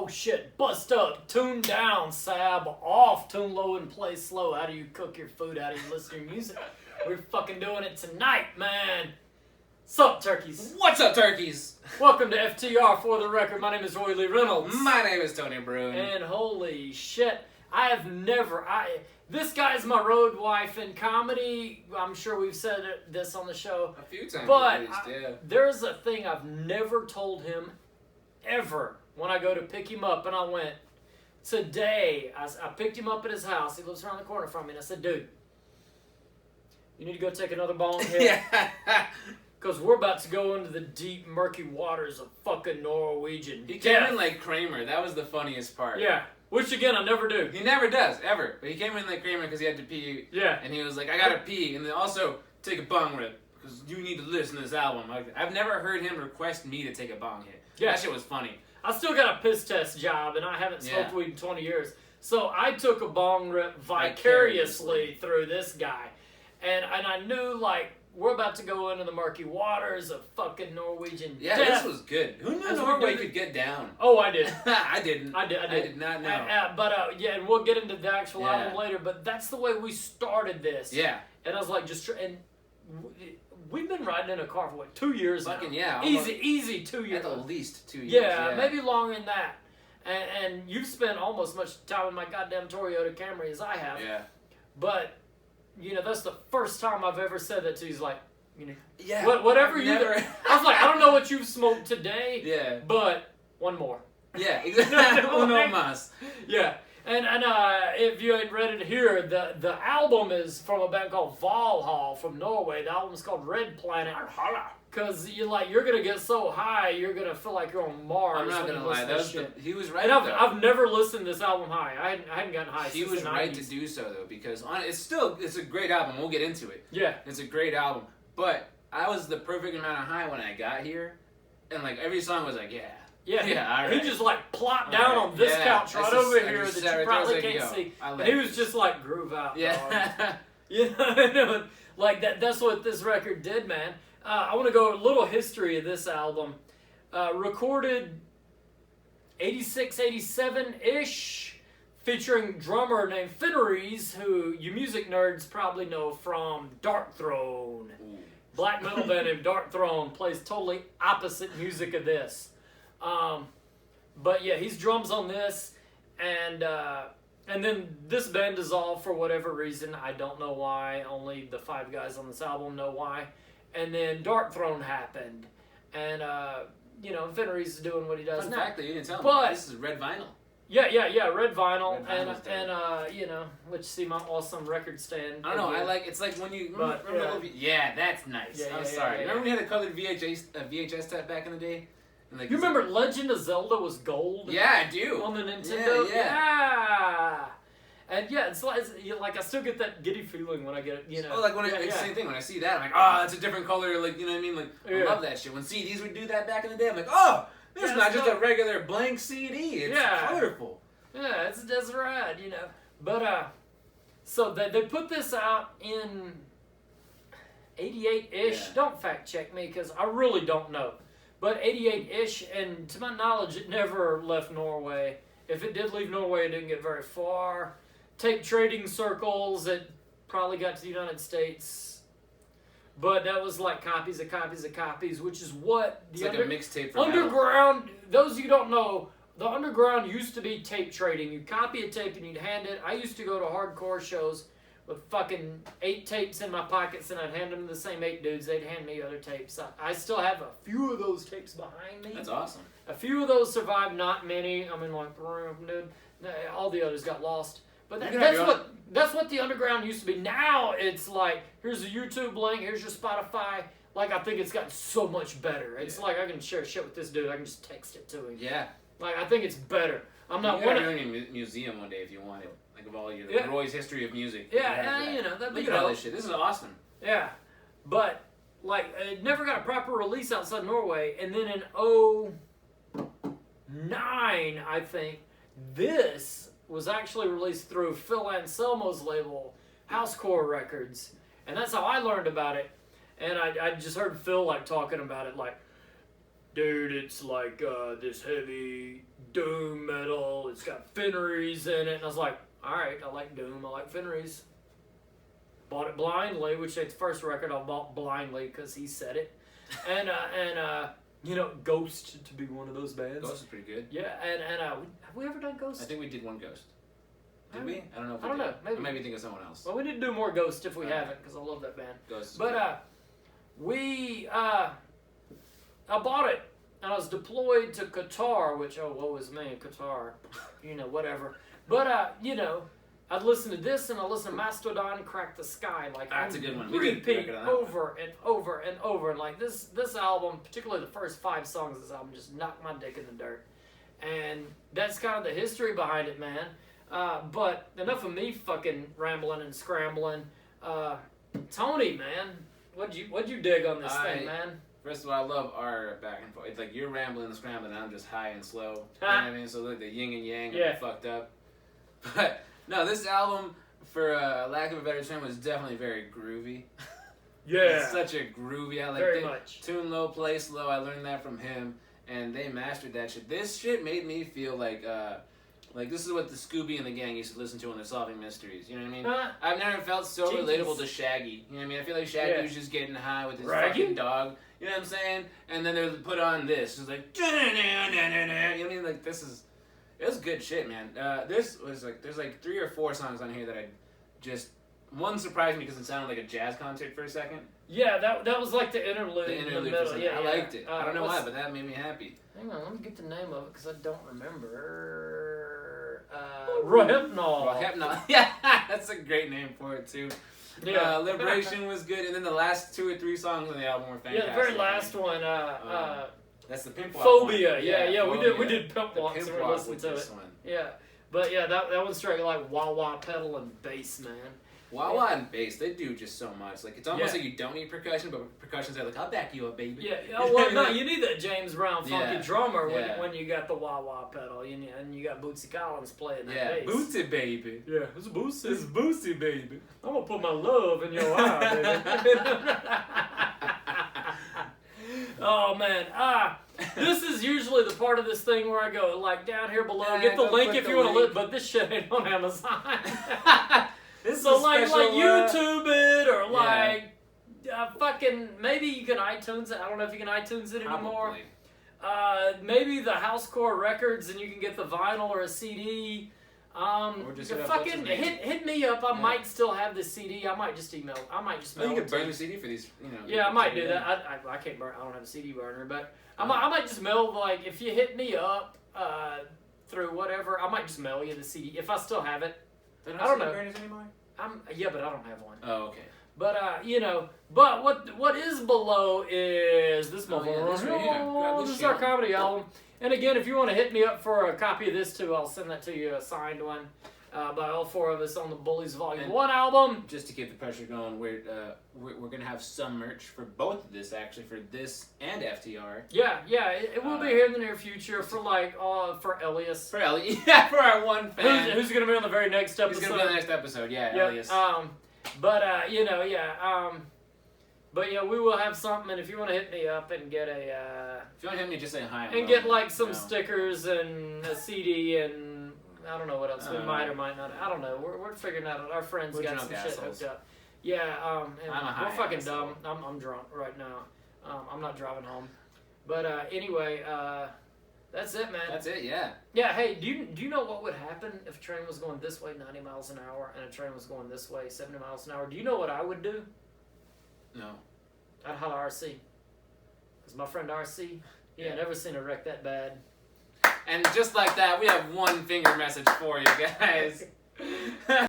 Oh shit, bust up, tune down, sab off, tune low and play slow. How do you cook your food? How do you listen to your music? We're fucking doing it tonight, man. Sup, turkeys? What's up, turkeys? Welcome to FTR for the record. My name is Roy Lee Reynolds. My name is Tony Bruin. And holy shit, this guy's my road wife in comedy. I'm sure we've said this on the show a few times, but at least, yeah. There's a thing I've never told him ever when I go to pick him up, and I went, today, I picked him up at his house. He lives around the corner from me, and I said, dude, you need to go take another bong hit. Yeah. Because we're about to go into the deep, murky waters of fucking Norwegian He death. came in like Kramer. That was the funniest part. Yeah. Which, again, I never do. He never does, ever. But he came in like Kramer because he had to pee. Yeah. And he was like, I gotta pee. And then also, take a bong rip. Because you need to listen to this album. I've never heard him request me to take a bong hit. Yeah. That shit was funny. I still got a piss test job, and I haven't smoked weed in 20 years. So I took a bong rip vicariously through this guy. And I knew, like, we're about to go into the murky waters of fucking Norwegian Yeah, death. this was good. Who knew As Norway could get down? Oh, I did. I didn't. I did. I did not know. Yeah, and we'll get into the actual album later, but that's the way we started this. Yeah. And I was like, we've been riding in a car for, 2 years now? Fucking yeah. Easy 2 years. At least 2 years. Yeah, maybe longer than that. And you've spent almost as much time in my goddamn Toyota Camry as I have. Yeah. But, that's the first time I've ever said that to you. He's like, yeah. Whatever you... I was like, I don't know what you've smoked today. Yeah. But one more. Yeah, exactly. Uno más. Yeah. And if you ain't read it here, the album is from a band called Vallhall from Norway. The album's called Red Planet. Because you're gonna get so high, you're gonna feel like you're on Mars. I'm not gonna lie, he was right. And I've never listened to this album high. I hadn't gotten high. He was right to do so though, because it's a great album. We'll get into it. Yeah, it's a great album. But I was the perfect amount of high when I got here, and like every song was like Yeah, all right. He just plopped down on this couch right over here that you probably can't see. And he was just like, groove out. Yeah. Like that's what this record did, man. I want to go a little history of this album. Recorded 86, 87-ish, featuring drummer named Fenris, who you music nerds probably know from Dark Throne. Ooh. Black Metal band named Dark Throne plays totally opposite music of this. But yeah, he's drums on this, and then this band dissolved for whatever reason. I don't know why. Only the 5 guys on this album know why. And then Dark Throne happened, and Fenris is doing what he does now. Fun fact that you didn't tell me. But this is red vinyl. Yeah, red vinyl, let you see my awesome record stand. I don't know. It's like when you remember. Yeah, that's nice. Yeah, I'm sorry. Remember when we had a colored VHS tape back in the day? And you remember Legend of Zelda was gold? Yeah, I do. On the Nintendo? Yeah. And yeah, it's like I still get that giddy feeling when I get it, Oh, like when it's the same thing. When I see that, I'm like, oh, it's a different color. Like, you know what I mean? Like, I love that shit. When CDs would do that back in the day, I'm like, oh, this is not just a regular blank CD. It's colorful. Yeah, that's rad, But so they put this out in 88-ish. Yeah. Don't fact check me because I really don't know. But 88-ish, and to my knowledge, it never left Norway. If it did leave Norway, it didn't get very far. Tape trading circles, it probably got to the United States. But that was like copies of copies of copies, which is what the like a mixtape for underground. Those of you who don't know, the underground used to be tape trading. You'd copy a tape and you'd hand it. I used to go to hardcore shows with fucking 8 tapes in my pockets, and I'd hand them to the same 8 dudes. They'd hand me other tapes. I still have a few of those tapes behind me. That's awesome. A few of those survived, not many. I mean, dude, all the others got lost. But that's what the underground used to be. Now it's like, here's a YouTube link, here's your Spotify. Like, I think it's gotten so much better. It's like I can share shit with this dude. I can just text it to him. Yeah. Like, I think it's better. I'm not. You gotta do a museum one day if you want it. Like of all your Roy's history of music. Yeah, that'd be Look at all this shit. This is awesome. Yeah, but like it never got a proper release outside Norway, and then in 2009, I think this was actually released through Phil Anselmo's label, Housecore Records, and that's how I learned about it. And I just heard Phil like talking about it, like, dude, it's like this heavy doom metal. It's got Fenris in it. And I was like, all right, I like doom. I like Fenris. Bought it blindly, which is the first record I bought blindly because he said it. And you know, Ghost to be one of those bands. Ghost is pretty good. Yeah, and have we ever done Ghost? I think we did one Ghost. Did we? I don't know if we I don't did. know. Maybe. I maybe think of someone else. Well, we need to do more Ghost if we haven't, because I love that band. Ghost. But I bought it, and I was deployed to Qatar, which, oh, woe is me, Qatar, you know, whatever. But, you know, I'd listen to this, and I'd listen to Mastodon Crack the Sky, like, that's a good one. Repeat over and over and over. And, like, this album, particularly the first 5 songs of this album, just knocked my dick in the dirt. And that's kind of the history behind it, man. But enough of me fucking rambling and scrambling. Tony, man, what'd you dig on this thing, man? First of all, I love our back and forth. It's like you're rambling and scrambling, and I'm just high and slow. You know what I mean? So like the yin and yang are fucked up. But no, this album, for lack of a better term, was definitely very groovy. Yeah, it's such a groovy. I like very much. Tune low, play slow. I learned that from him, and they mastered that shit. This shit made me feel like this is what the Scooby and the gang used to listen to when they're solving mysteries. You know what I mean? I've never felt so relatable to Shaggy. You know what I mean? I feel like Shaggy was just getting high with his fucking dog. You know what I'm saying? And then they put on this. It's like, you know what I mean? Like, it was good shit, man. This was like, there's like 3 or 4 songs on here that I just, one surprised me because it sounded like a jazz concert for a second. Yeah, that was like the interlude. The interlude in the middle. I liked it. I don't know why, but that made me happy. Hang on, let me get the name of it because I don't remember. Rohypnol. Yeah, that's a great name for it too. Yeah. Liberation was good, and then the last 2 or 3 songs on the album were fantastic. Yeah, the very last one. That's the Pimp Walk Phobia. one. Yeah. We did Pimp Walk, so we're listening to it. One. Yeah, but yeah, that one's straight like wah-wah pedal and bass, man. Wah-wah and bass, they do just so much. Like, it's almost like you don't need percussion, but percussion's like, I'll back you up, baby. Yeah, well, no, you need that James Brown funky drummer when you got the wah-wah pedal, and you got Bootsy Collins playing that bass. Bootsy, baby. Yeah, it's Bootsy. It's Bootsy, baby. I'm gonna put my love in your eye, baby. Oh, man. This is usually the part of this thing where I go, like, down here below, get the link if you want to live, but this shit ain't on Amazon. So like YouTube it or like fucking maybe you can iTunes it. I don't know if you can iTunes it anymore. Maybe the Housecore Records and you can get the vinyl or a CD. Or just fucking hit me up. I might still have the CD. I might just email. I might just mail you it can burn the CD for these. You know. Yeah, I might do that. I can't burn. I don't have a CD burner, but I might just mail like if you hit me up through whatever. I might just mail you the CD if I still have it. I don't know. Burners anymore? Yeah, but I don't have one. Oh, okay. But you know, but what is below is this motherfucker. This is our comedy album. And again, if you want to hit me up for a copy of this too, I'll send that to you, a signed one by all 4 of us on the Bullies Volume 1 album. Just to keep the pressure going, we're gonna have some merch for both of this actually, for this and FTR. Yeah, it will be here in the near future for like for Elias. For Elias, yeah, for our one fan. Who's gonna be on the very next episode? He's gonna be on the next episode, Elias. But yeah, we will have something, and if you want to hit me up and get a if you want to hit me, just say hi. And get like some stickers and a CD and I don't know what else. We might or might not. I don't know. We're figuring out. Our friends got some shit hooked up. Yeah, and we're fucking dumb. I'm drunk right now. I'm not driving home. But anyway, that's it, man. That's it, yeah. Yeah, hey, do you know what would happen if a train was going this way 90 miles an hour and a train was going this way 70 miles an hour? Do you know what I would do? No. I'd holler RC. Because my friend RC, he ain't never seen a wreck that bad. And just like that, we have one finger message for you guys.